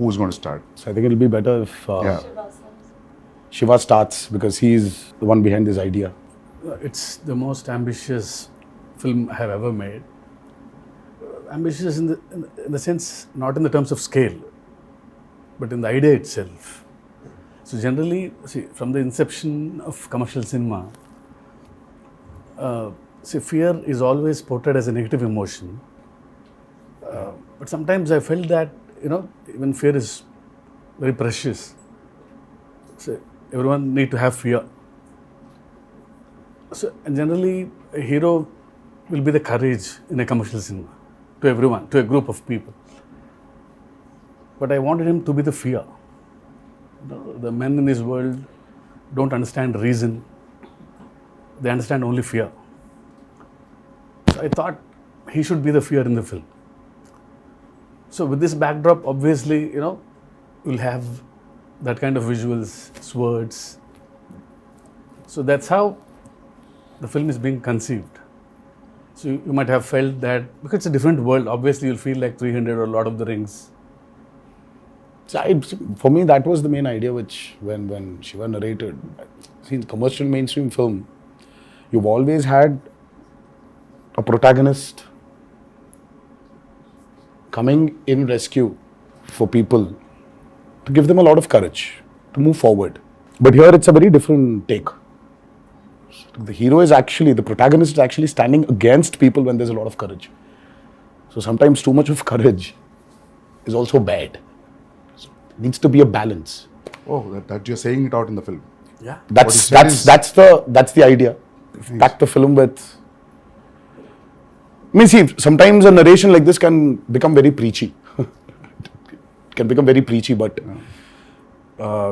who's going to start? So I think it'll be better if Shiva starts, because he's the one behind this idea. It's the most ambitious film I have ever made. Ambitious in the sense, not in the terms of scale, but in the idea itself. So generally, see, from the inception of commercial cinema, fear is always portrayed as a negative emotion. But sometimes I felt that, even fear is very precious. So everyone need to have fear. So, and generally, a hero will be the courage in a commercial cinema to everyone, to a group of people. But I wanted him to be the fear. The men in this world don't understand reason. They understand only fear. So I thought he should be the fear in the film. So with this backdrop, obviously, you'll have that kind of visuals, swords. So that's how the film is being conceived. So you might have felt that, because it's a different world, obviously you'll feel like 300 or Lord of the Rings. So for me, that was the main idea, which when Shiva narrated. See, in commercial mainstream film, you've always had a protagonist coming in rescue for people, to give them a lot of courage to move forward. But here it's a very different take. The hero is actually, the protagonist is actually standing against people when there's a lot of courage. So sometimes too much of courage is also bad. So it needs to be a balance. Oh, that you're saying it out in the film. Yeah. That's the idea. Pack the film with. See, sometimes a narration like this can become very preachy. It can become very preachy, but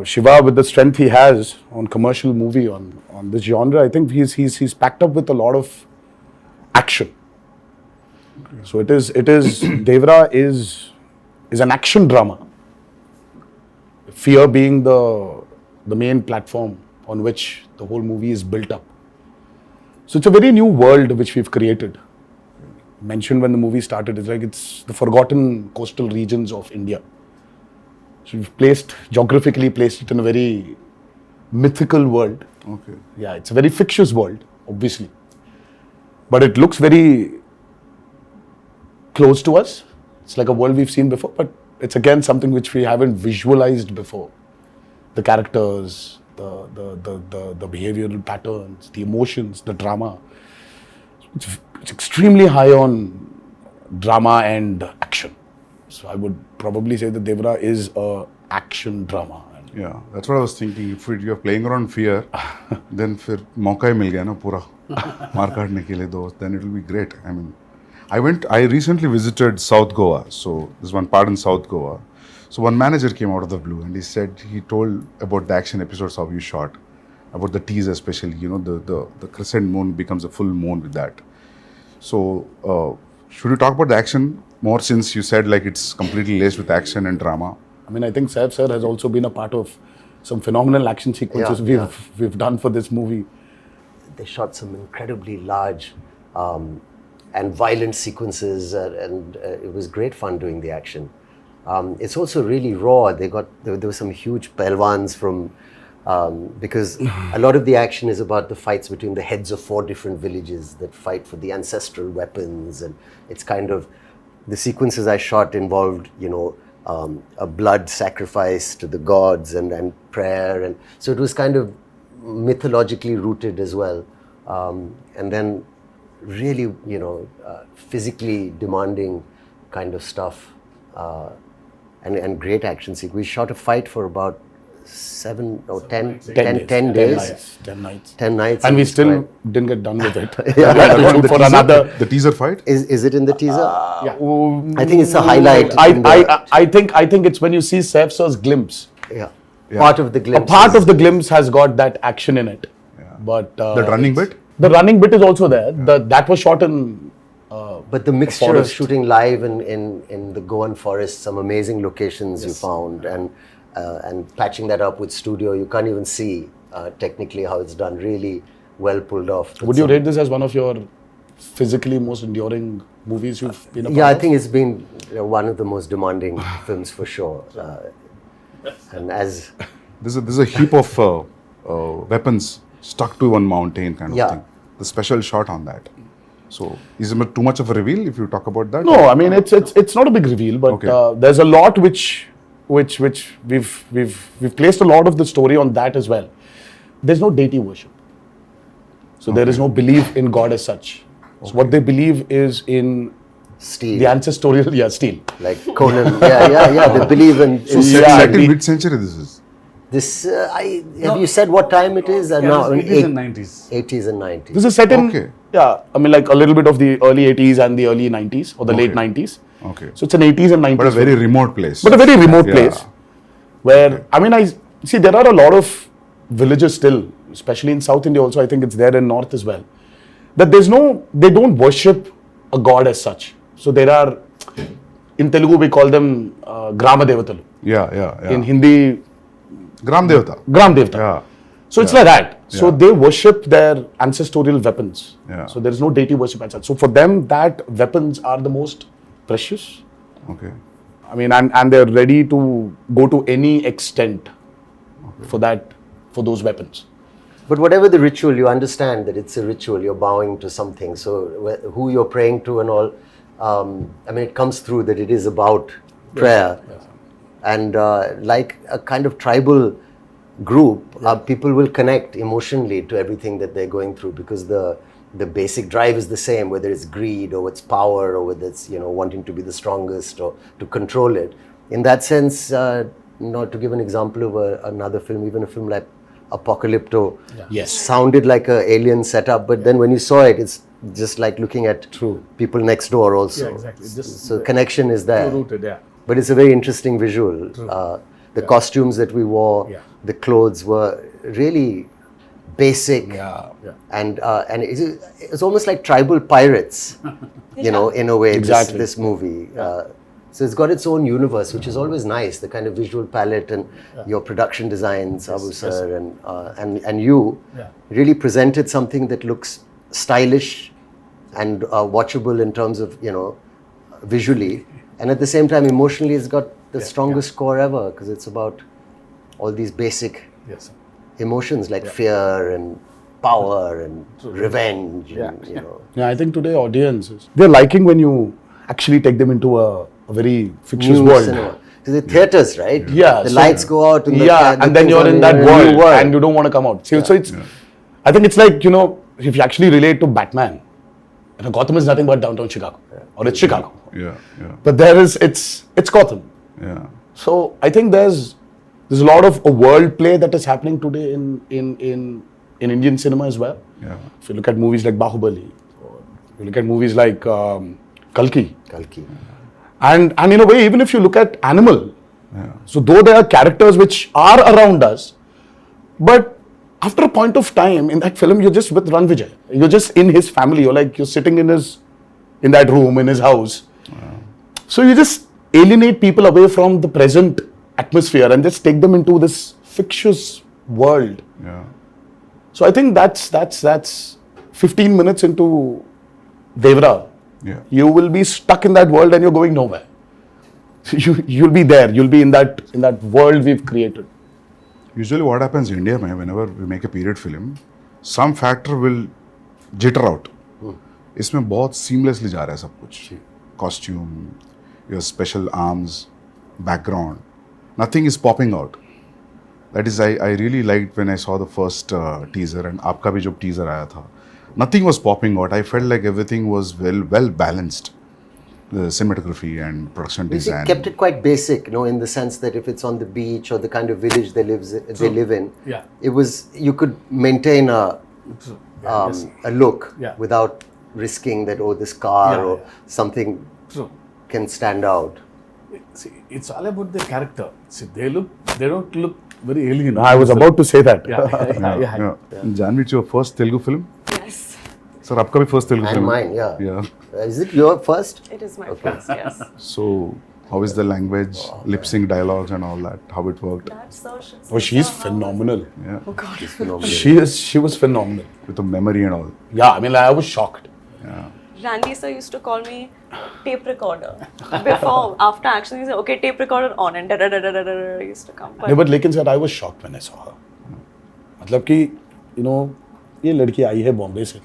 Shiva, with the strength he has on commercial movie, on this genre, I think he's packed up with a lot of action. Okay. So it is Devara is an action drama. Fear being the main platform on which the whole movie is built up. So it's a very new world which we've created. Mentioned when the movie started, it's the forgotten coastal regions of India. So we've geographically placed it in a very mythical world. Okay. Yeah, it's a very fictitious world, obviously. But it looks very close to us. It's like a world we've seen before, but it's again something which we haven't visualized before. The characters, the behavioral patterns, the emotions, the drama. It's extremely high on drama and action. So I would probably say that Devara is a action drama. Yeah, that's what I was thinking. If you're playing around fear, then फिर मौका ही मिल गया ना पूरा मार काटने के लिए दो. Then it will be great. I recently visited South Goa. So there's one part in South Goa. So one manager came out of the blue and he told about the action episodes how you shot, about the teaser especially. The crescent moon becomes a full moon with that. So should we talk about the action more, since you said like it's completely laced with action and drama? I think Saif sir has also been a part of some phenomenal action sequences we've done for this movie. They shot some incredibly large and violent sequences, and it was great fun doing the action. It's also really raw. There were some huge pelwans from, because a lot of the action is about the fights between the heads of 4 different villages that fight for the ancestral weapons, and it's kind of, the sequences I shot involved, a blood sacrifice to the gods and prayer, and so it was kind of mythologically rooted as well, and then really, physically demanding kind of stuff, and great action sequence. We shot a fight for about 10 days. 10 nights. 10 nights. And we still didn't get done with it. The teaser fight? Is it in the teaser? Yeah. I think it's a highlight. I think it's when you see Saif sir's glimpse. Yeah. Part of the glimpse. A part of the glimpse has got that action in it. Yeah. But the running bit? The running bit is also there. Yeah. That was shot in but the mixture of shooting live in the Goan forest, some amazing locations you found, and patching that up with studio, you can't even see technically how it's done. Really well pulled off. Would you rate this as one of your physically most enduring movies you've been a part Yeah, I of? think it's been one of the most demanding films for sure. And as There's a heap of weapons stuck to one mountain kind of Yeah. thing. The special shot on that. So is it too much of a reveal if you talk about that? No, I mean it's not a big reveal, but Okay. there's a lot which we've placed a lot of the story on that as well. There's no deity worship, so there is no belief in God as such. So what they believe is in Steel, the ancestorial steel. like Conan. Yeah. They believe in. So in set in the- which century this is? this. Have you said what time it is? Yeah, No, it's 80s and 90s. 80s and 90s. This is set in Okay. I mean like a little bit of the early 80s and the early 90s or the late Okay. 90s. Okay. So it's an 80s and 90s. But a very remote place. But a very remote Yeah. place where I mean I see there are a lot of villages still, especially in South India also. I think it's there in North as well. That they don't worship a god as such. So there are, in Telugu we call them Grama Devatalu. Yeah. In Hindi, Gram Devata. Gram Devata. Yeah. So it's like that. So Yeah. they worship their ancestral weapons. Yeah. So there is no deity worship as such. So for them, that weapons are the most precious. Okay. I mean, and they're ready to go to any extent for those weapons. But whatever the ritual, you understand that it's a ritual. You're bowing to something. So who you're praying to and all. I mean, it comes through that it is about prayer, and like a kind of tribal group, people will connect emotionally to everything that they're going through because the basic drive is the same, whether it's greed or it's power or whether it's wanting to be the strongest or to control it. In that sense, to give an example of another film, even a film like Apocalypto, Yes. sounded like a alien setup, but then when you saw it, it's just like looking at people next door also. Yeah, exactly. Just So connection is there. rooted, yeah. But it's a very interesting visual. The costumes that we wore, Yeah. the clothes were really basic. Yeah. And it's almost like tribal pirates, in a way, Exactly. this movie. So it's got its own universe, which is always nice, the kind of visual palette and your production designs, Abu Sir, and you Yeah. really presented something that looks stylish and watchable in terms of, visually. And at the same time, emotionally, it's got the strongest score ever because it's about all these basic Yes. emotions like fear and power and revenge. And, Yeah, I think today audiences, they're liking when you actually take them into a very fictitious new world. cinema. Because the theaters, right? Yeah, The so- lights go out. And And then you're in that world and you don't want to come out. So it's, I think it's like, if you actually relate to Batman, Gotham is nothing but downtown Chicago. Or it's Chicago. Yeah. But it's Gotham. Yeah. So I think there's a lot of a world play that is happening today in Indian cinema as well. Yeah. If you look at movies like Bahubali, or you look at movies like Kalki, and in a way, even if you look at Animal, so though there are characters which are around us, but after a point of time in that film, you're just with Ran Vijay. You're just in his family. You're sitting in that room in his house. So you just alienate people away from the present atmosphere and just take them into this fictitious world. Yeah. So I think that's 15 minutes into Devara. Yeah. You will be stuck in that world and you're going nowhere. You'll be there. You'll be in that world we've created. Usually what happens in India, man, whenever we make a period film, some factor will jitter out. इसमें बहुत seamlessly जा रहा है सब कुछ. Costume, your special arms, background, nothing is popping out. That is, I really liked when I saw the first teaser and आपका भी जो teaser आया था. Nothing was popping out. I felt like everything was well balanced. The cinematography and production They design. kept it quite basic, in the sense that if it's on the beach or the kind of village they live in, Yeah. it was, you could maintain a look without risking that, this car or something can stand out. See, it's all about the character. See, they don't look very alien. I was about to say that. Yeah. Janhvi, it's your first Telugu film? Yes, Sir, आपका भी first Telugu And film? mine, yeah. Yeah. Is it your first? it is my first, yes. So, how is the language, lip sync dialogues and all that? How it worked? That's so, Oh, she's phenomenal. Yeah. Oh God. Phenomenal. She was phenomenal. With the memory and all. Yeah, I mean, I was shocked. Janhvi sir used to call me tape recorder. After action, he said, okay, tape recorder on, and da used to come. No, but लेकिन sir I was shocked when I saw her. मतलब कि ये लड़की आई है बॉम्बे से.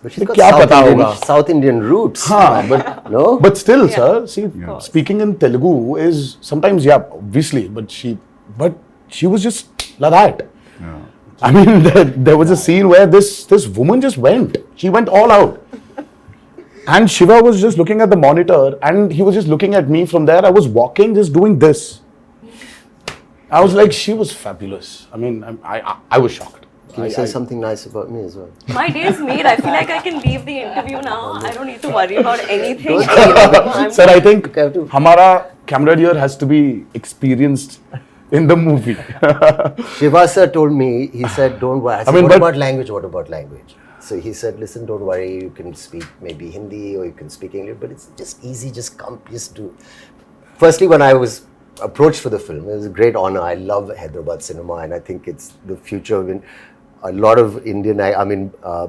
But she's got क्या पता होगा? South Indian roots. हाँ, but no. But still, Yeah. sir, see, speaking in Telugu is sometimes obviously, but she was just like that. Yeah. I mean, there was a scene where this woman just went. She went all out. And Siva was just looking at the monitor, and he was just looking at me from there. I was walking, just doing this. I was like, she was fabulous. I mean, I was shocked. Can you say something nice about me as well? My day is made. I feel like I can leave the interview now. I don't need to worry about anything. Sir, I think Okay, I have to- हमारा camera here has to be experienced in the movie. Shiva sir told me, he said, don't worry. I said, mean, what but- about language? What about language? So he said, listen, don't worry. You can speak maybe Hindi or you can speak English, but it's just easy. Just come, just do. Firstly, when I was approached for the film, it was a great honor. I love Hyderabad cinema, and I think it's the future of a lot of Indian,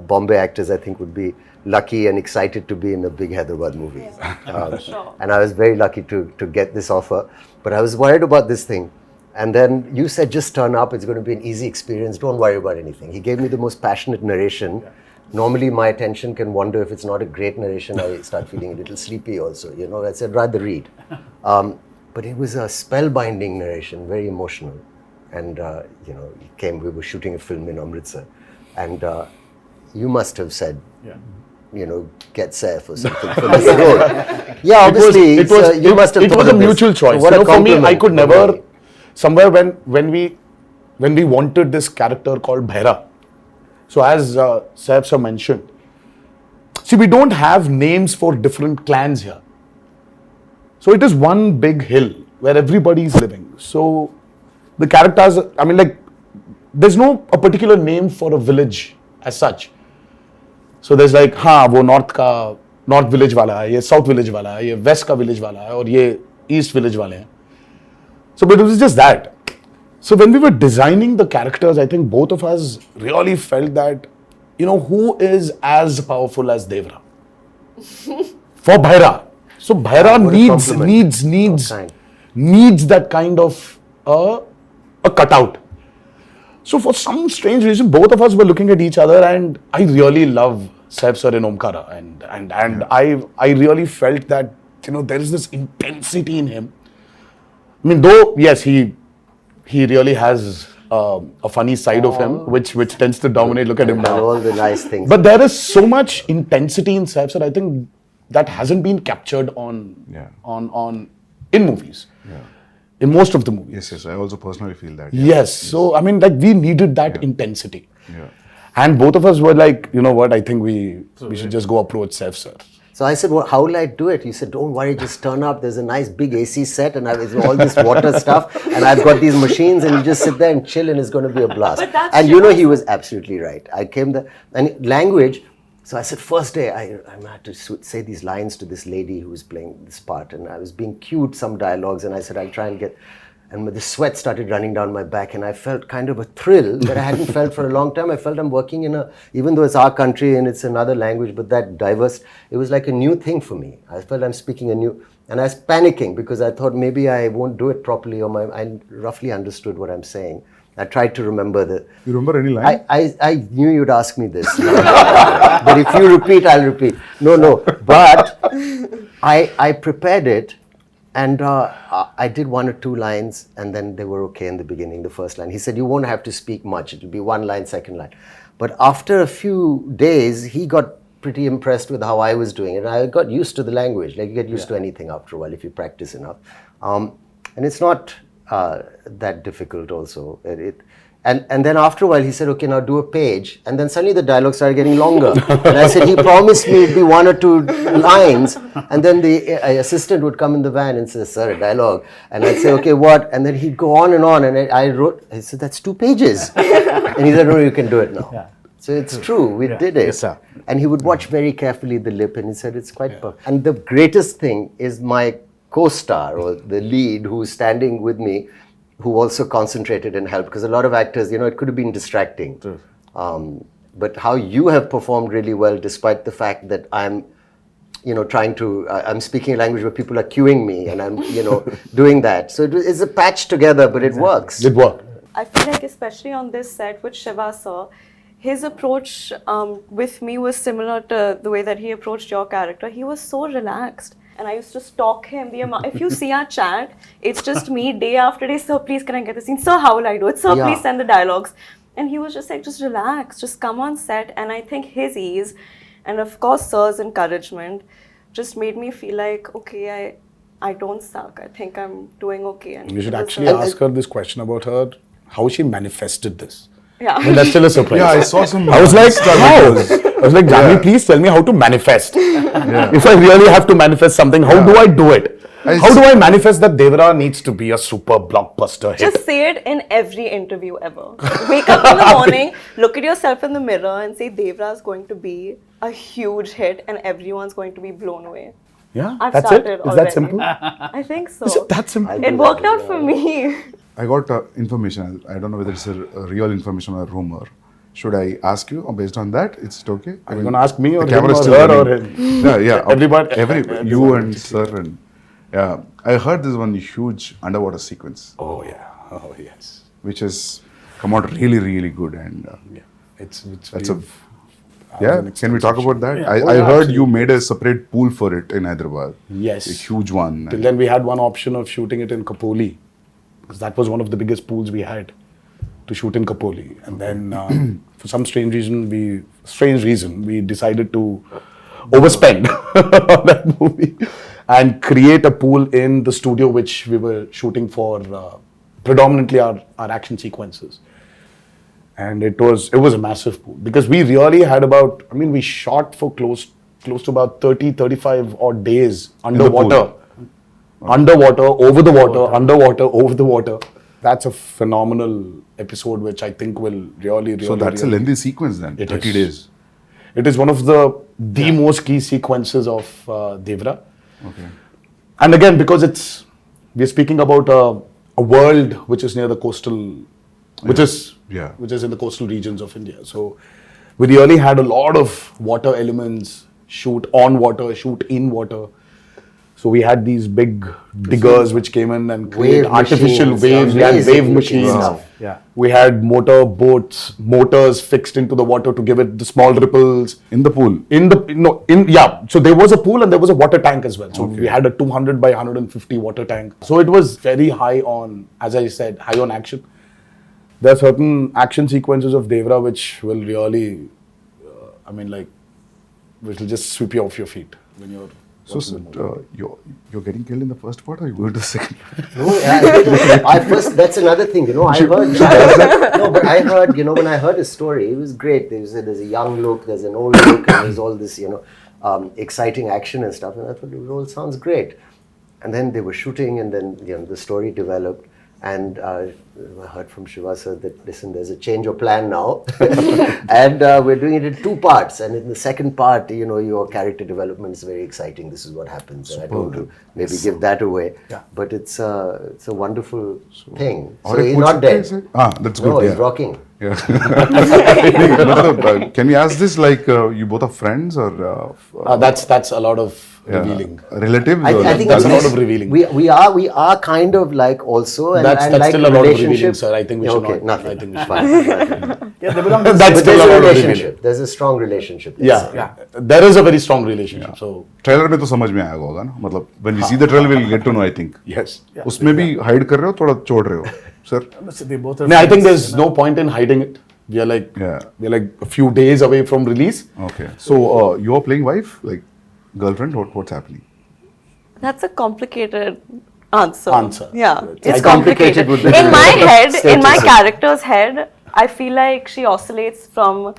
Bombay actors, I think, would be lucky and excited to be in a big Hyderabad movie. Sure. And I was very lucky to get this offer. But I was worried about this thing. And then you said, just turn up. It's going to be an easy experience. Don't worry about anything. He gave me the most passionate narration. Normally, my attention can wander. If it's not a great narration, I start feeling a little sleepy also. I said, rather read. But it was a spellbinding narration, very emotional. And, he came, we were shooting a film in Amritsar. And you must have said, get Saif or something for this role. Yeah, obviously, you must have It thought was a of this. mutual choice. What a For me, I compliment could for never, me. somewhere when we wanted this character called Bhaira. So as Saif sir mentioned, see, we don't have names for different clans here. So it is one big hill where everybody is living. So the characters, I mean, like, there's no a particular name for a village as such. So there's like, वो north village वाला है, ये south village वाला है, ये west का village वाला है, और ये east village वाले हैं. So, but it was just that. So when we were designing the characters, I think both of us really felt that, who is as powerful as Devara? For Bhaira. So Bhaira What a compliment. needs that kind of a cutout. So for some strange reason, both of us were looking at each other, and I really love Saif sir in Omkara, and I really felt that there is this intensity in him. I mean, though yes, he really has a funny side of him, which tends to dominate. Look at him And now. all the nice things. But there is so much intensity in Saif sir. I think that hasn't been captured on in movies. In most of the movies. Yes, I also personally feel that. Yes. So, I mean, like, we needed that intensity. Yeah. And both of us were like, you know what, I think we should just go approach Saif sir. So I said, well, how will I do it? He said, don't worry, just turn up. There's a nice big AC set and there's all this water stuff. And I've got these machines and you just sit there and chill and it's going to be a blast. But that's And he was absolutely right. I came there and language. So I said, first day, I had to say these lines to this lady who was playing this part. And I was being cued some dialogues and I said, I'll try and get... And the sweat started running down my back and I felt kind of a thrill that I hadn't felt for a long time. I felt I'm working even though it's our country and it's another language, but that diverse, it was like a new thing for me. I felt I'm speaking and I was panicking because I thought maybe I won't do it properly or I roughly understood what I'm saying. I tried to remember You remember any line? I knew you'd ask me this. But if you repeat, I'll repeat. No. But I prepared it. And I did one or two lines and then they were okay in the beginning, the first line. He said, you won't have to speak much. It'll be one line, second line. But after a few days, he got pretty impressed with how I was doing it. And I got used to the language. Like you get used to anything after a while if you practice enough. And it's not that difficult also. And then after a while, he said, okay, now do a page. And then suddenly the dialogue started getting longer. And I said, he promised me it'd be one or two lines. And then the assistant would come in the van and say, sir, a dialogue. And I'd say, okay, what? And then he'd go on. And I said, that's 2 pages. And he said, no, you can do it now. Yeah. So it's true, we did it. Yes, sir. And he would watch very carefully the lip and he said, it's quite perfect. And the greatest thing is my co-star or the lead who's standing with me, who also concentrated and helped, because a lot of actors, it could have been distracting. but how you have performed really well, despite the fact that I'm, trying to, I'm speaking a language where people are cueing me, and I'm, doing that. So it's a patch together, but it works. It worked. I feel like especially on this set with Shiva sir, his approach with me was similar to the way that he approached your character. He was so relaxed. And I used to stalk him. If you see our chat, it's just me day after day. Sir, please can I get the scene? Sir, how will I do it? Sir, please send the dialogues. And he was just like, just relax, just come on set. And I think his ease and of course sir's encouragement just made me feel like, okay, I don't suck. I think I'm doing okay. And You should actually ask her this question about how she manifested this. Yeah. And that's still a surprise. Yeah, I saw some. I was like, Insta how? videos. I was like, Janhvi, please tell me how to manifest. If I really have to manifest something, how do I do it? How do I manifest that Devara needs to be a super blockbuster hit? Just say it in every interview ever. Wake up in the morning, look at yourself in the mirror and say Devara is going to be a huge hit and everyone's going to be blown away. Yeah, I've that's it? started Is that already. simple? I think so. Is it that simple? It worked out for me. I got information. I don't know whether it's a real information or a rumor. Should I ask you, or based on that, it's okay? Are you going to ask me or the him camera is or still her or running. him? Yeah. Everybody. You and sir and yeah. I heard this one huge underwater sequence, Oh, yeah. Oh, yes. which has come out really, really good, and Yeah. It's that's a. an Yeah, can we talk about that? Yeah. I heard you made a separate pool for it in Hyderabad. Yes. A huge one. Till then, we had one option of shooting it in Kapoli, because that was one of the biggest pools we had to shoot in Kapoli. And then, for some strange reason, we decided to overspend on that movie and create a pool in the studio which we were shooting for predominantly our action sequences. And it was a massive pool, because we really had we shot for close to about 35 odd days underwater. Underwater, over the water, underwater, over the water. That's a phenomenal episode, which I think will really. So that's really, a lengthy sequence then. It 30 is. days. It is one of the most key sequences of Devara. Okay. And again, because we're speaking about a world which is near the coastal, which is in the coastal regions of India. So we really had a lot of water elements, shoot on water, shoot in water. So we had these big diggers which came in and created artificial machines, waves. We had amazing wave looking machines. stuff. Yeah. We had motors fixed into the water to give it the small ripples. In the pool. So there was a pool and there was a water tank as well. So we had a 200 by 150 water tank. So it was very high on, as I said, high on action. There are certain action sequences of Devara which will really, which will just sweep you off your feet when you're. So you're getting killed in the first part, or you go to the second? That's another thing, I heard. But I heard, when I heard his story, it was great. There's a young look, there's an old look, and there's all this, exciting action and stuff. And I thought it all sounds great. And then they were shooting, and then the story developed. And I heard from Shiva sir that, listen, there's a change of plan now. And we're doing it in 2 parts. And in the second part, your character development is very exciting. This is what happens. And I don't want to maybe give that away. Yeah. But it's a wonderful thing. Or So he's not dead. That's good. No, yeah. he's rocking. Yeah. Can we ask this, like, you both are friends, or That's a lot of revealing. relatives? I think That's at a lot least of revealing. We are kind of like also, and That's like still a lot of relationship. revealing, sir. I think we should Okay, not. nothing. I think we should. Fine. Yeah, they belong. That's But still there's a a lot of revealing. relationship. There's a strong relationship. let's say. Yeah, there is a very strong relationship. So trailer में तो समझ में आएगा होगा ना, मतलब when we see the trailer we'll get to know, I think. yes. उसमें भी hide कर रहे हो, थोड़ा छोड़ रहे हो, sir? They both are No, I think friends, there's no point in hiding it. We are like a few days away from release. Okay. So you're playing wife, like girlfriend. What's happening? That's a complicated answer. Yeah, It's it's complicated complicated. with the In my head, in my status. character's head, I feel like she oscillates from,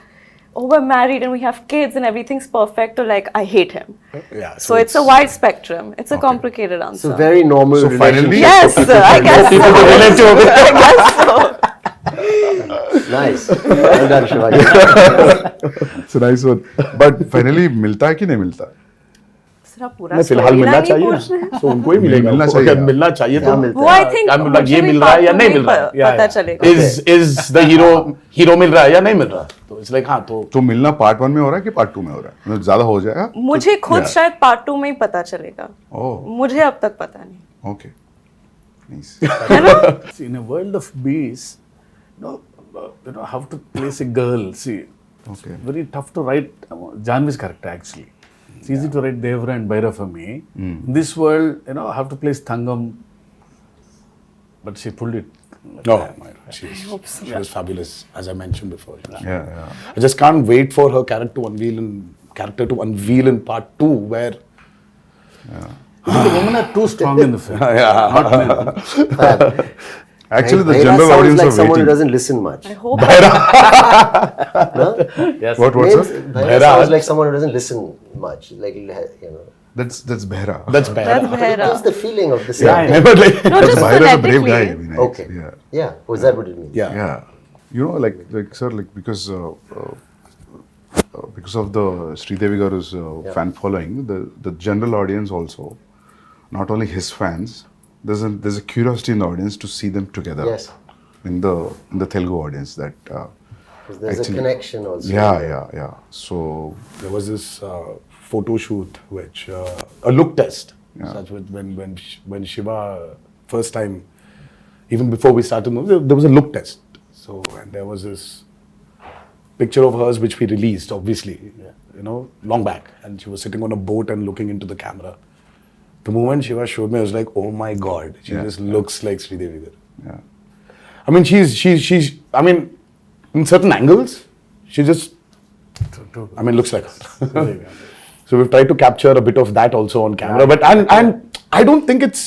oh, we're married and we have kids and everything's perfect, to like, I hate him. Yeah. So it's a wide spectrum. It's a complicated answer. It's a very normal So finally- Yes, I guess so. I guess so. Nice. Well done, Shivaji. It's a nice one. But finally, मिलता है कि नहीं मिलता? दूसरा पूरा नहीं, फिलहाल मिलना storyline ही चाहिए पूछ रहे हैं। ना, तो उनको ही मिलेगा, मिलना उनको चाहिए। अगर मिलना चाहिए क्या तो मिलता वो आई थिंक I'm like, ये मिल रहा है या नहीं मिल रहा है? पता चलेगा। इज द हीरो मिल रहा है या नहीं मिल रहा? तो इट्स लाइक, हाँ, तो मिलना पार्ट 1 में हो रहा है कि पार्ट 2 में हो रहा है? मतलब ज्यादा हो जाएगा? मुझे खुद Yeah. शायद पार्ट 2 में ही पता चलेगा, ओह, मुझे अब तक पता नहीं। Okay, nice. See, in a world of bees, how to place a girl. See, Okay. very tough to write Janhvi's character actually. It's easy to write Devara and Bhaira for me. In this world, how to place Thangam, but she pulled it. no, she was fabulous, as I mentioned before. Yeah. I just can't wait for her character to unveil in part 2, where Because the women are too strong in the film. Not men. Actually, the Bhaira general sounds audience like are someone who waiting. doesn't listen much. I hope Yes. What, Names- sir? Bhaira sounds like someone who doesn't listen much. Like, That's Behra. that's bad. that's It Bhaira. gives the feeling of the same. Yeah, Never like, No, just Behra is a brave guy. phonetically. I mean, Okay. Yeah. Yeah. Was that what it means? yeah. Yeah. You know, like sir, like because of the Sridevi Garu's fan following, the general audience also, not only his fans, there's a curiosity in the audience to see them together. Yes. In the Telugu audience, that 'Cause there's actually- a connection also. yeah. So There was this photo shoot, which a look test. Yeah. Such with when Shiva first time, even before we started movie, there was a look test. So, and there was this picture of hers which we released, obviously, long back, and she was sitting on a boat and looking into the camera. The moment Shiva showed me, I was like, oh my god, she Yeah. just looks like Sridevi Garu. yeah. I mean, she's. I mean, in certain angles, she just. I mean, looks like her. So we've tried to capture a bit of that also on camera, but and I don't think it's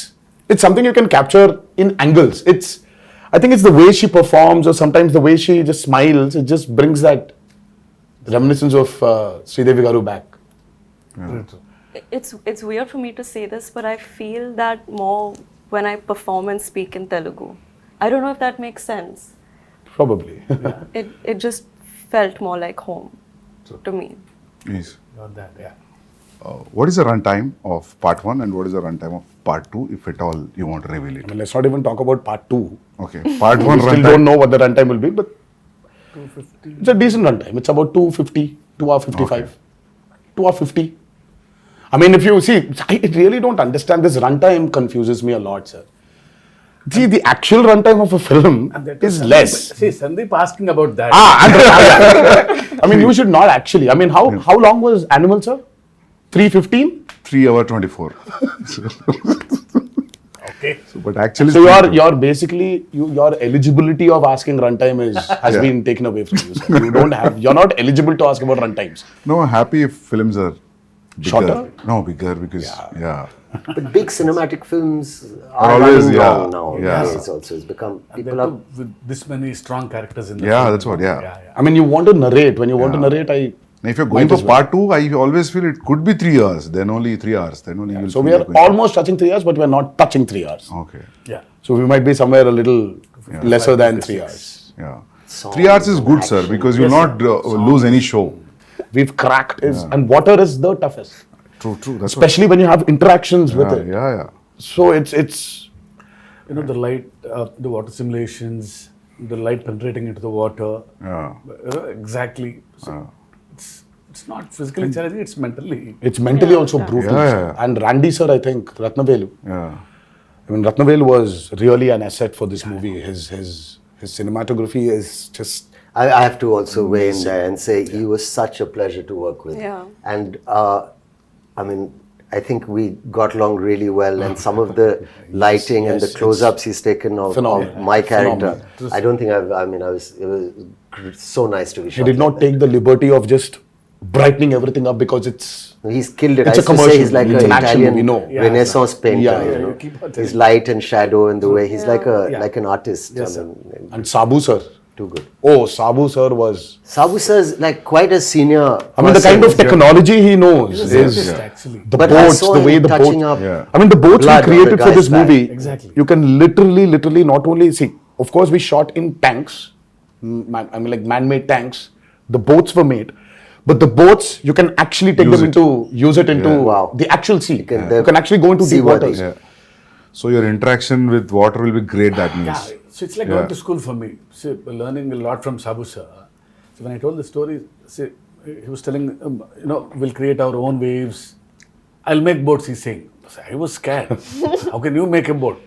something you can capture in angles. I think it's the way she performs, or sometimes the way she just smiles. It just brings that reminiscence of Sridevi Garu back. It's weird for me to say this, but I feel that more when I perform and speak in Telugu. I don't know if that makes sense. Probably. It just felt more like home to me. Yes. Not that, yeah. What is the runtime of part 1 and what is the runtime of part 2, if at all you want to reveal I it? mean, let's not even talk about part 2. Okay. Part 1 We still runtime. don't know what the runtime will be, but 250. It's a decent runtime. It's about 250, 2 hour 55, Okay. 2 hour 50. I mean, if you see, I really don't understand this runtime. Confuses me a lot, sir. See, the actual runtime of a film is less. See, Sandeep asking about that. I mean, you should not actually. I mean, how long was Animal, sir? 3:15. 3 hour 24. Okay. But actually, So you're basically your eligibility of asking runtime has been taken away from you. Sir. You don't have. You're not eligible to ask about runtimes. no, happy if films are bigger. Shorter? No, bigger because But big cinematic films are always, running yeah, long now. yeah. It's also it's become And people then are. too, with this many strong characters in the Yeah, film. that's what, yeah. I mean, you want to narrate. When you want to narrate, Now, if you're going Might for as well. part 2, I always feel it could be 3 hours. Then only 3 hours. Then only you'll So feel we are like going- almost touching 3 hours, but we are not touching 3 hours. Okay. Yeah. So we might be somewhere a little lesser than 3 hours. Yeah. Songs 3 hours is good, sir, action. because you'll not lose any show. We've cracked and water is the toughest, True. That's especially when you have interactions with what, it. yeah. So it's The light, the water simulations, the light penetrating into the water. Yeah. Exactly. So it's not physically challenging, it's mentally. also brutal. Yeah, sir. yeah. And Randy sir, I think Ratnavelu. Yeah. I mean, Ratnavelu was really an asset for this movie. His cinematography is just. I have to also weigh in there and say he was such a pleasure to work with. Yeah. And I mean, I think we got along really well, and some of the lighting and the Yes, close-ups he's taken of phenomenal. my character. Phenomenal. I don't think it was so nice to be shot. He did not like take the liberty of just brightening everything up because it's. that. He's killed it. It's I a used to say commercial. he's like It's an an action Italian movie, no. Yeah, Renaissance painter. Yeah, you you keep on know, telling his light and shadow and the way he's like Yeah. an artist. Yes, I sir. mean, And Sabu sir. too good. Oh, Sabu sir was. Sabu sir is like quite a senior. I mean, the kind of person. technology he knows He's a is scientist, actually. the But I boats, saw the way him the touching boats. up. Yeah. I mean, the boats blood we on created the for guy's this back. movie. Exactly. You can literally not only see. Of course, we shot in tanks. I mean, like man-made tanks. The boats were made, But the boats, you can actually take Use them it. use it into Wow. the actual sea. can- You they're can actually go into deep seaworthy. waters. Yeah. So your interaction with water will be great, that means. Yeah, so it's like Yeah. going to school for me. See, learning a lot from Sabu sir. So when I told the story, see, he was telling, we'll create our own waves. I'll make boats, he's saying. So I was scared. How can you make a boat?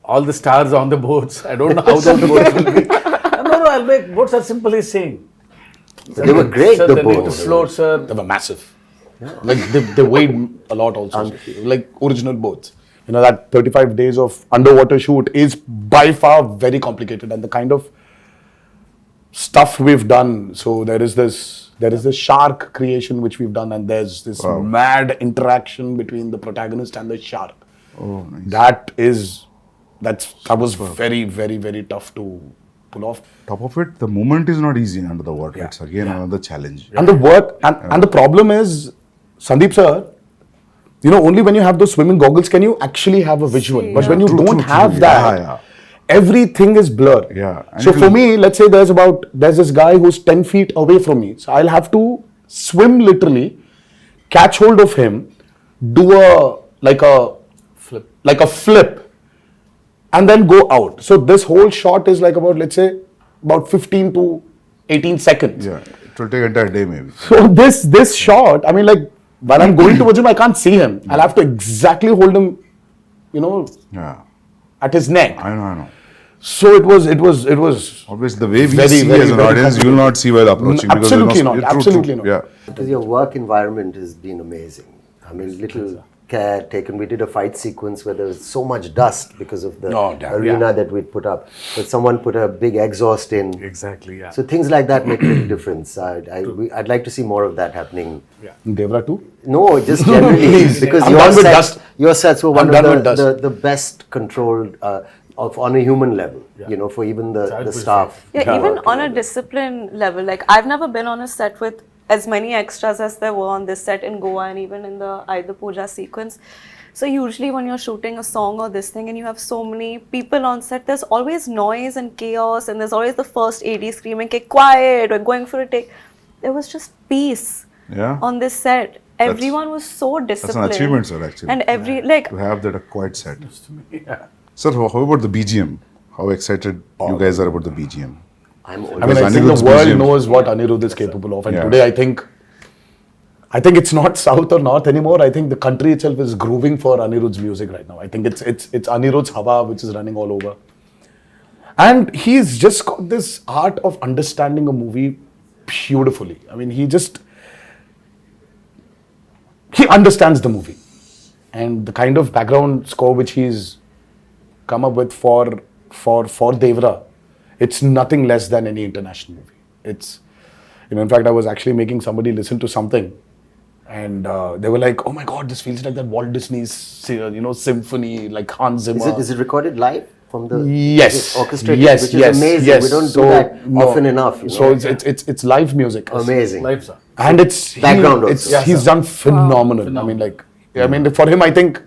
All the stars on the boats. I don't know how those boats will be. No, I'll make boats are simple, he's saying. But they were great, Sir, the they need to boats. float, sir. They were massive. Like they weighed a lot also. Like original boats. That 35 days of underwater shoot is by far very complicated, and the kind of stuff we've done. So there is this shark creation which we've done, and there's this mad interaction between the protagonist and the shark. Oh, nice. That was very, very, very tough to pull off. Top of it, the movement is not easy under the water. It's again another challenge. And the work and the problem is, Sandeep sir, only when you have those swimming goggles can you actually have a visual. See, But when you True, don't true, have true. that, Yeah. everything is blur. Yeah. And So it for will- me, let's say there's this guy who's 10 feet away from me. So I'll have to swim literally, catch hold of him, do a flip, and then go out. So this whole shot is like about 15 to 18 seconds. Yeah. It will take entire day maybe. So this shot, I mean, like when I'm going towards him, I can't see him. I'll have to exactly hold him, Yeah. at his neck. I know. So it was Obviously, the way we Very, see very, as an very audience, you will not see while approaching. because there Absolutely is not. yeah, true, Absolutely true. not. Yeah. Because your work environment has been amazing. I mean, little care taken. We did a fight sequence where there was so much dust because of the Oh, damn. arena that we'd put up. But someone put a big exhaust in. Exactly, yeah. So things like that make a big difference. I'd like to see more of that happening. Devara too. No, just generally because I'm your done with sets, dust. your sets were I'm one done with of dust. the best controlled on a human level. For even the staff. Yeah, even on a discipline level, like I've never been on a set with as many extras as there were on this set in Goa and even in the Aida Puja sequence. So usually when you're shooting a song or this thing and you have so many people on set, there's always noise and chaos, and there's always the first AD screaming, "Okay, quiet, we're going for a take." There was just peace Yeah. on this set. Everyone was so disciplined. That's an achievement, sir, actually. And To have that a quiet set. Sir, how about the BGM? How excited you guys are about the BGM? I'm I mean, always I think Anirudh's the world museum. knows what Anirudh is capable of, and Yeah. today I think it's not south or north anymore. I think the country itself is grooving for Anirudh's music right now. I think it's Anirudh's Hava which is running all over, and he's just got this art of understanding a movie beautifully. I mean, he understands the movie, and the kind of background score which he's come up with for Devara, it's nothing less than any international movie. It's, in fact, I was actually making somebody listen to something, and they were like, "Oh my God, this feels like that Walt Disney's, symphony, like Hans Zimmer." Is it recorded live from the Yes. is it orchestrated, Yes. which is Yes. amazing. Yes. We don't So, do that no. often enough. So it's live music. amazing. Live, sir. And it's Background it's also. he's done phenomenal. I mean, for him, I think,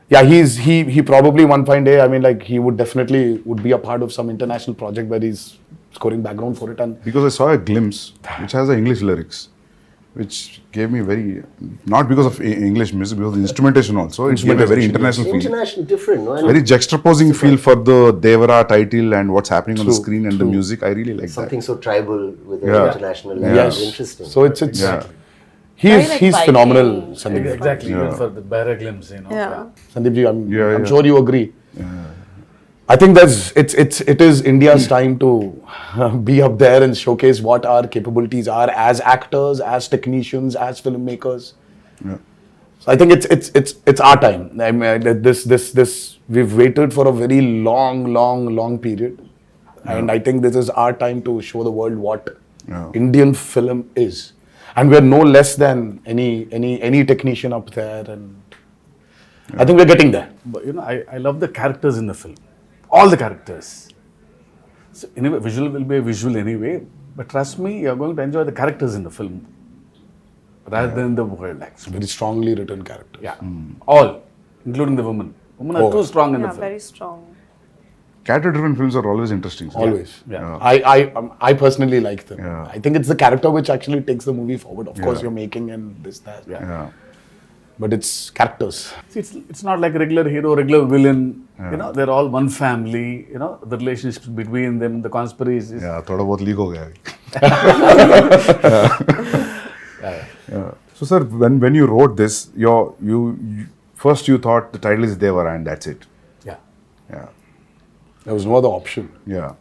he probably one fine day, I mean, like he would definitely be a part of some international project where he's scoring background for it. And Because I saw a glimpse which has the English lyrics, which gave me not because of English music, because of the instrumentation also, it gave a very international feel. International, different, no? And Very juxtaposing feel for the Devara title and what's happening on the True, screen and the music. I really like something that. so tribal with an Yeah. international Yeah. language. yes, Interesting. so it's Yeah. Very like he's Viking. phenomenal, Sandeep. Exactly, even Yeah. for the barra glimpse, Yeah. Sandeep ji, I'm Yeah. sure you agree. I think it is India's time to be up there and showcase what our capabilities are as actors, as technicians, as filmmakers. Yeah. So I think it's our time. I mean, this we've waited for a very long period, and I think this is our time to show the world what Indian film is, and we're no less than any technician up there, and I think we're getting there. But I love the characters in the film. All the characters. So anyway, visual will be a visual anyway. But trust me, you're going to enjoy the characters in the film rather than the world, actually. Very strongly written character. Yeah. All, including the women. Women are too strong in the Yeah, film. very strong. Character-driven films are always interesting. sir. Always. Yeah. I personally like them. Yeah. I think it's the character which actually takes the movie forward. Of course, Yeah. you're making and this, that. Yeah. But it's characters. See, it's not like a regular hero, regular villain. You know, they're all one family. You know, the relationships between them, the conspiracies. Yeah, थोड़ा बहुत leak हो गया अभी. Yeah. So sir, when you wrote this, you first you thought the title is Devara and that's it. Yeah. Yeah. There was no other option. Yeah.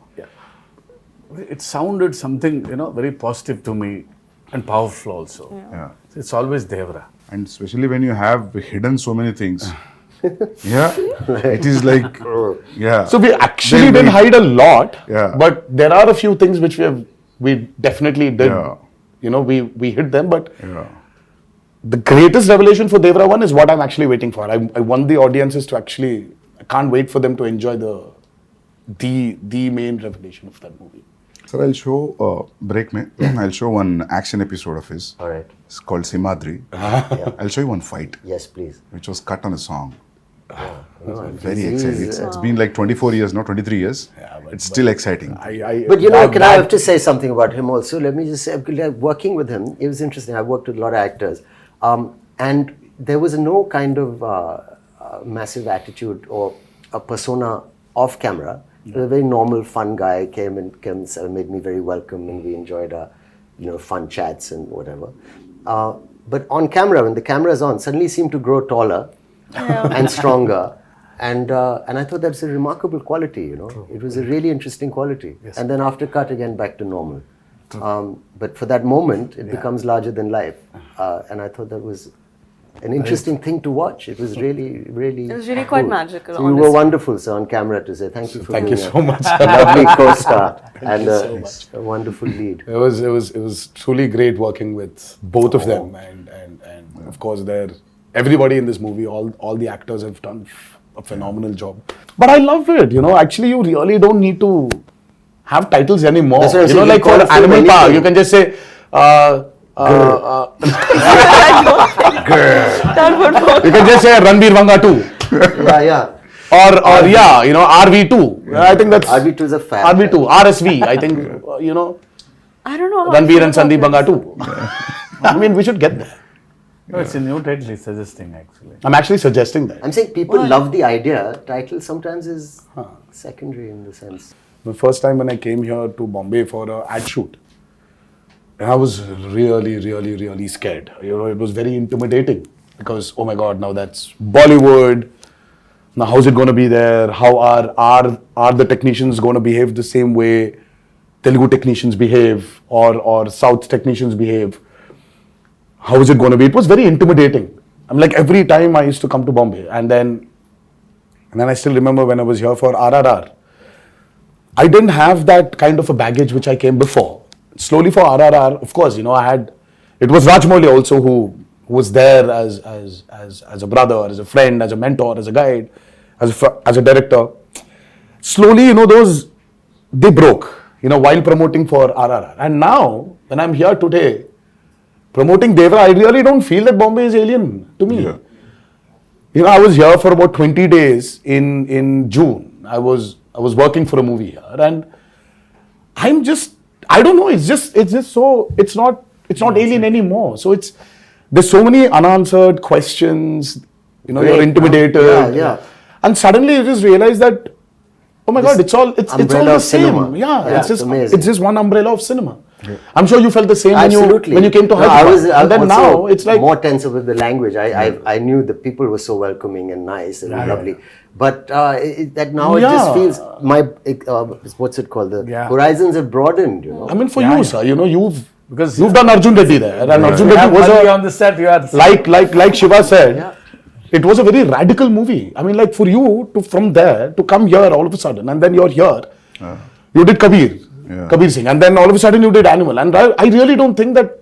It sounded something, you know, very positive to me and powerful also. Yeah. It's always Devara. And especially when you have hidden so many things. Yeah. It is like, yeah. So we actually Then didn't we- hide a lot. Yeah. But there are a few things which we definitely did. Yeah. You know, we hid them. But Yeah. the greatest revelation for Devara 1 is what I'm actually waiting for. I want the audiences to actually, I can't wait for them to enjoy the main revelation of that movie. Sir, I'll show break mein. I'll show one action episode of his. All right. It's called Simadri. I'll show you one fight, Yes, please. which was cut on a song. No, Very this exciting. is, It's been like 24 years, not 23 years. It's still exciting. But you know, I have to say something about him also. Let me just say, like, working with him, it was interesting. I've worked with a lot of actors. And there was no kind of massive attitude or a persona off camera. He was a very normal, fun guy, came and made me very welcome, and we enjoyed our, fun chats and whatever. But on camera, when the camera is on, suddenly he seemed to grow taller and stronger. And I thought that's a remarkable quality, It was a really interesting quality. Yes. And then after cut, again, back to normal. But for that moment, it becomes larger than life. And I thought that was an interesting thing to watch. It was really, really It was really quite magical, So you were honestly. wonderful, sir, on camera to say thank you for Thank being you so much. a lovely co-star and so much. a wonderful lead. It was truly great working with both of them, and of course everybody in this movie, all the actors have done a phenomenal job. But I love it, Actually, you really don't need to have titles anymore. That's what I'm saying, Like you call for a film Animal Power, anything. you can just say. That would work. You can just say Ranbir Vanga 2. Yeah. Or RV2. I think that's RV2 is a fab. RV2, RSV. I think I don't know how Ranbir I and feel Sandeep about Banga 2. I mean, we should get there. No, it's a new title he's suggesting actually. I'm actually suggesting that. I'm saying people love the idea. Title sometimes is secondary in the sense. The first time when I came here to Bombay for an ad shoot, and I was really, really, really scared. It was very intimidating because, oh my God, now that's Bollywood. Now how's it going to be there? How are the technicians going to behave the same way Telugu technicians behave or South technicians behave? How is it going to be? It was very intimidating. I'm like, every time I used to come to Bombay, and then I still remember when I was here for RRR, I didn't have that kind of a baggage which I came before. Slowly for RRR, of course, it was Rajmouli also who was there as a brother, as a friend, as a mentor, as a guide, as a director. Slowly, they broke, while promoting for RRR. And now, when I'm here today, promoting Devara, I really don't feel that Bombay is alien to me. Yeah. I was here for about 20 days in June. I was working for a movie here, and I don't know. It's just so it's not alien anymore. So there's so many unanswered questions. You're intimidated. Yeah. And suddenly you just realize that, oh my God, it's all the umbrella of same. cinema. Yeah, It's amazing. it's just one umbrella of cinema. Yeah. I'm sure you felt the same Absolutely. when you came to No, Hyderabad. I And then also now it's like more tense with the language. I knew the people were so welcoming and nice and lovely. But that now it just feels what's it called? The horizons have broadened. I mean, for you, sir, Because you've done Arjun Reddy there, and Arjun you Reddy have was Mali on the set. You are like Shiva said, it was a very radical movie. I mean, like for you from there to come here all of a sudden, and then you're here, you did Kabir Singh, and then all of a sudden you did Animal, and I really don't think that.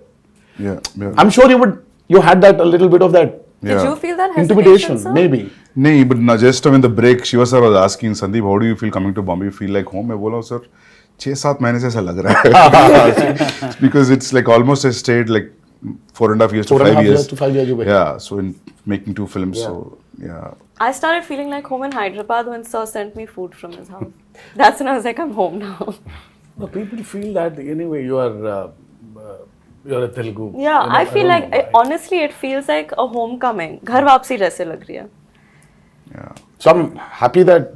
Yeah. I'm sure you had that a little bit of that Did you feel that hesitation, intimidation, sir? maybe. नहीं, but now just in the break, Shiva sir was asking Sandeep, how do you feel coming to Bombay? You feel like home? मैं बोला sir, 6-7 महीने से ऐसा लग रहा है. Because it's like almost I stayed like 4.5 years to 5 years. 4.5 years to 5 years. Yeah, so in making 2 films, so yeah. I started feeling like home in Hyderabad when Sir sent me food from his house. That's when I was like, I'm home now. No, people feel that anyway you're a Telugu. Yeah, I feel don't like, know why. honestly, it feels like a homecoming. घर वापसी जैसे लग रही है. Yeah. So I'm happy that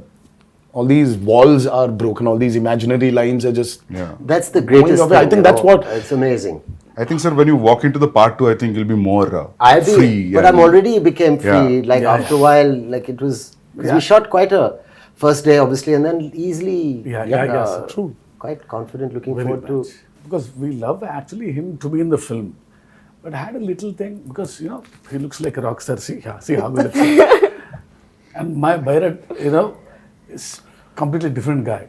all these walls are broken, all these imaginary lines are just. Yeah. That's the greatest away. I thing. think you that's know. what- It's amazing. I think, sir, when you walk into the part 2, I think you'll be more free. But I'm already became free. Yeah. Like after a while, like it was. Because we shot quite a first day, obviously, and then easily. Yeah, true. Quite confident, looking Very forward much. to. Because we love actually him to be in the film. But I had a little thing because he looks like a rock star. See how he looks. And my Bharat, is completely different guy.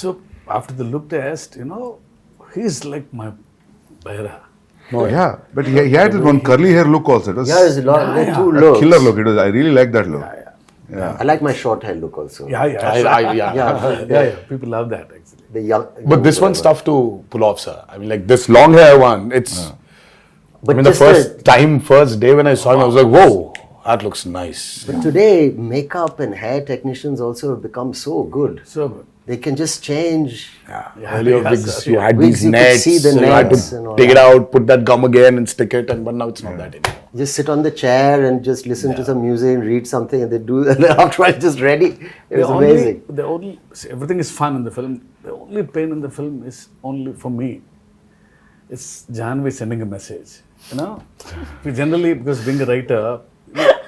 So after the look test, he's like my Bharat. Oh, yeah, but he had that one curly hair look also. It was Yeah, there's a lot. Yeah, Two a looks. killer look. It was. I really like that look. Yeah. I like my short hair look also. Yeah. People love that actually. The young. But this one's tough to pull off, sir. I mean, like this long hair one, it's. But I mean, the just first day when I saw him, I was like, whoa, that looks nice. But today, makeup and hair technicians also have become so good. So good. They can just change. Earlier wigs, you had Wigs, these you could nets, see the so you had nets and to all take it that. out, put that gum again and stick it, but now it's not that anymore. Just sit on the chair and just listen to some music and read something, and they do. And then after it's just ready. It was amazing. See, everything is fun in the film. The only pain in the film is only for me. It's Janhvi sending a message. We generally, because being a writer,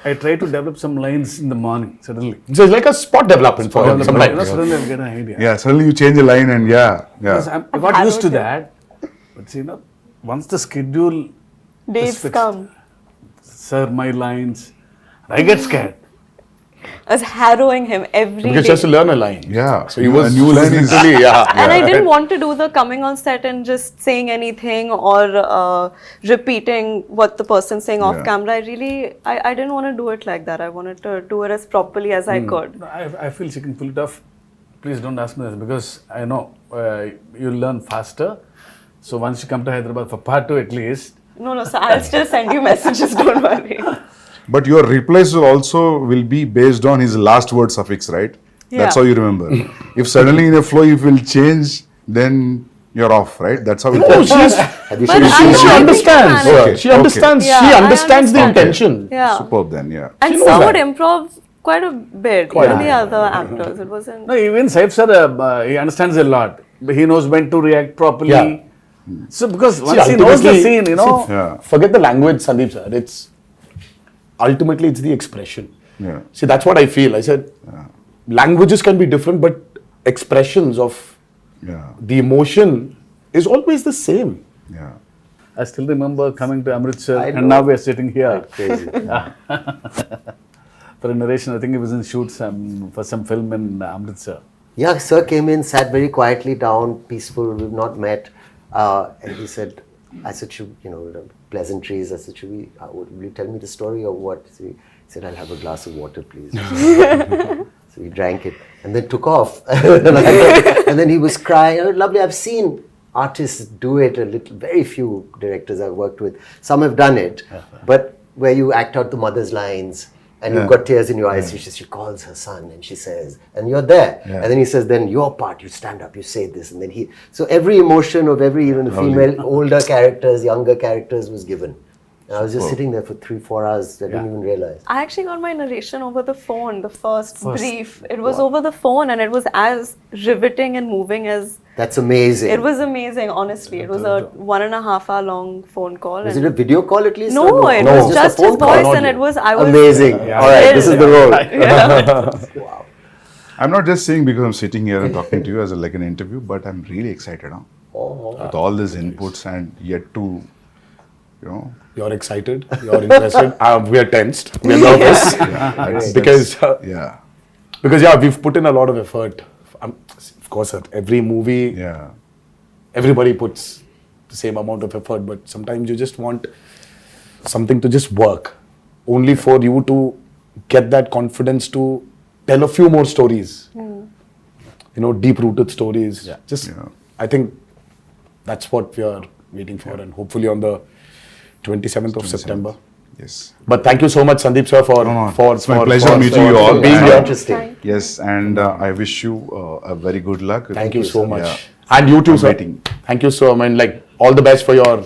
I try to develop some lines in the morning suddenly. So it's like a spot development for him sometimes. Suddenly I get an idea. Yeah, suddenly you change a line and Because I got I've used to had that. But see, once the schedule Dates fixed. come. Sir, my lines, I get scared. I was harrowing him every Because he day. has to learn a line. Yeah. So he was a new line is literally, And I didn't want to do the coming on set and just saying anything or repeating what the person's saying off Yeah. camera. I didn't want to do it like that. I wanted to do it as properly as I could. No, I feel she can pull it off. Please don't ask me this because I know you'll learn faster. So once you come to Hyderabad for part 2 at least. No, so I'll still send you messages, don't worry. But your replies will be based on his last word suffix, right? That's Yeah. how you remember. If suddenly in a flow you will change, then you're off, right? That's how it Oh, goes. Have you But seen I the know she I understands. think I Okay, She understands. Yeah, She I understands the understand. intention. Yeah. Superb then, yeah. And She knows Sir that. would improv quite a bit. Quite Even a the bit. other actors. It wasn't. No, even Saif sir, he understands a lot. He knows when to react properly. Yeah. So because once he knows the ultimately- scene, Yeah. Forget the language, Sandeep sir. Ultimately it's the expression. Yeah. See, that's what I feel. I said, languages can be different, but expressions of Yeah. the emotion is always the same. Yeah. I still remember coming to Amritsar I and know. now we are sitting here crazy? for a narration. I think it was in shoot for some film in Amritsar. Yeah, sir came in, sat very quietly down, peaceful. We've not met, and he said, "I said, pleasantries." I said, "Will you tell me the story or what?" So he said, "I'll have a glass of water, please." So he drank it and then took off. And then he was crying. Oh, lovely. I've seen artists do it a little. Very few directors I've worked with. Some have done it, but where you act out the mother's lines. And you've got tears in your eyes. She calls her son and she says, and you're there. Yeah. And then he says, then your part, you stand up, you say this. And then so every emotion of even the female, older characters, younger characters was given. And I was just sitting there for 3-4 hours. I didn't even realize. I actually got my narration over the phone, the first brief. It was over the phone and it was as riveting and moving as... That's amazing. It was amazing, honestly. It was a 1.5 hour long phone call. Was it a video call at least? No, or it no? was just a phone his call? voice and it was... I was Amazing. All right, this is the role. Wow. I'm not just saying because I'm sitting here and talking to you as like an interview, but I'm really excited now. With all these inputs and yet to, You're excited. You're interested. We are tensed. We are nervous. Because we've put in a lot of effort. Of course, at every movie, everybody puts the same amount of effort, but sometimes you just want something to just work, only for you to get that confidence to tell a few more stories. Deep-rooted stories. I think that's what we are waiting for, and hopefully on the 27th of September. Yes. But thank you so much, Sandeep sir, for It's my pleasure meeting you all. being here. Interesting. Yes, and I wish you a very good luck. Thank you so much. Yeah. And you too, I'm sir. waiting. Thank you so much. Like all the best for your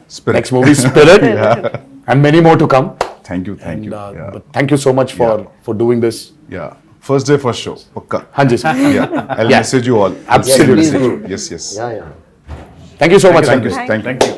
Spirit. next movie, Spirit, and many more to come. Thank you. Thank And, you. Yeah. but thank you so much for doing this. Yeah. First day, first show. Pakka. Hanji sir. Yeah. I'll Yeah. message you all. Absolutely. Yes, yes. Yeah, yeah. Thank you so much. Thank you. Thank Thank you.